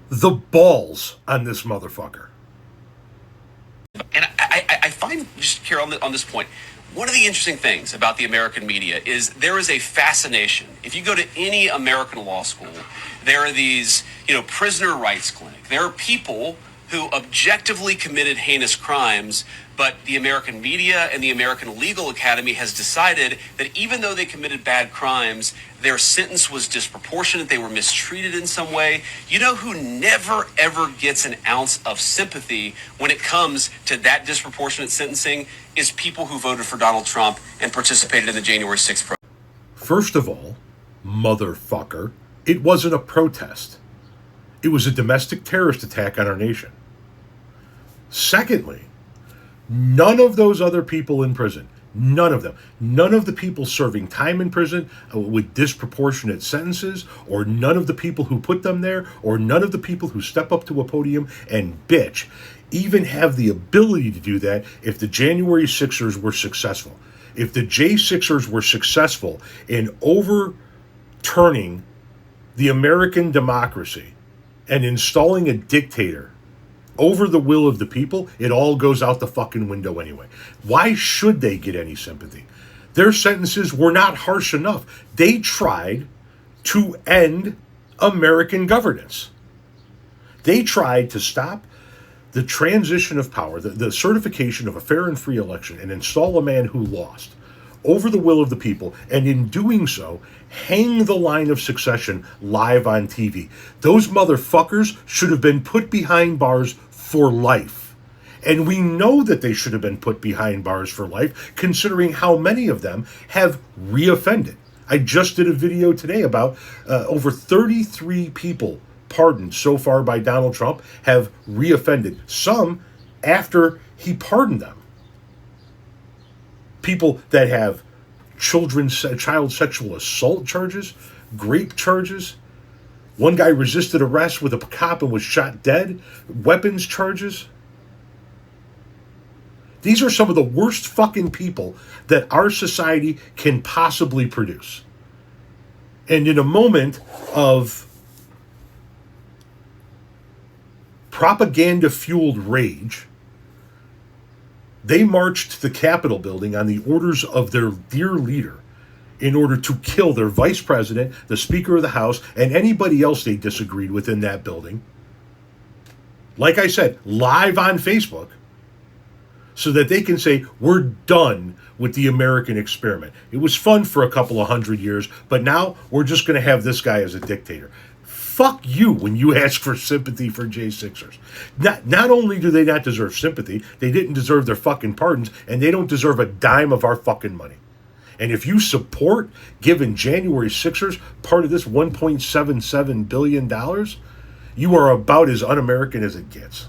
The balls on this motherfucker. And I find, just Carol, on this point, one of the interesting things about the American media is there is a fascination. If you go to any American law school, there are these, prisoner rights clinic. There are people who objectively committed heinous crimes, but the American media and the American Legal Academy has decided that even though they committed bad crimes, their sentence was disproportionate, they were mistreated in some way. You know who never ever gets an ounce of sympathy when it comes to that disproportionate sentencing is people who voted for Donald Trump and participated in the January 6th protest. First of all, motherfucker, it wasn't a protest. It was a domestic terrorist attack on our nation. Secondly, none of those other people in prison, none of them, none of the people serving time in prison with disproportionate sentences, or none of the people who put them there, or none of the people who step up to a podium and bitch, even have the ability to do that if the January Sixers were successful. If the J6ers were successful in overturning the American democracy and installing a dictator over the will of the people, it all goes out the fucking window anyway. Why should they get any sympathy? Their sentences were not harsh enough. They tried to end American governance. They tried to stop the transition of power, the certification of a fair and free election, and install a man who lost over the will of the people, and in doing so, hang the line of succession live on TV. Those motherfuckers should have been put behind bars for life. And we know that they should have been put behind bars for life, considering how many of them have reoffended. I just did a video today about over 33 people pardoned so far by Donald Trump have reoffended, some after he pardoned them. People that have child sexual assault charges, rape charges. One guy resisted arrest with a cop and was shot dead. Weapons charges. These are some of the worst fucking people that our society can possibly produce. And in a moment of propaganda-fueled rage, they marched to the Capitol building on the orders of their dear leader in order to kill their vice president, the Speaker of the House, and anybody else they disagreed with in that building. Like I said, live on Facebook, so that they can say, we're done with the American experiment. It was fun for a couple of 100 years, but now we're just going to have this guy as a dictator. Fuck you when you ask for sympathy for J6ers. Not only do they not deserve sympathy, they didn't deserve their fucking pardons, and they don't deserve a dime of our fucking money. And if you support giving January Sixers part of this $1.77 billion, you are about as un-American as it gets.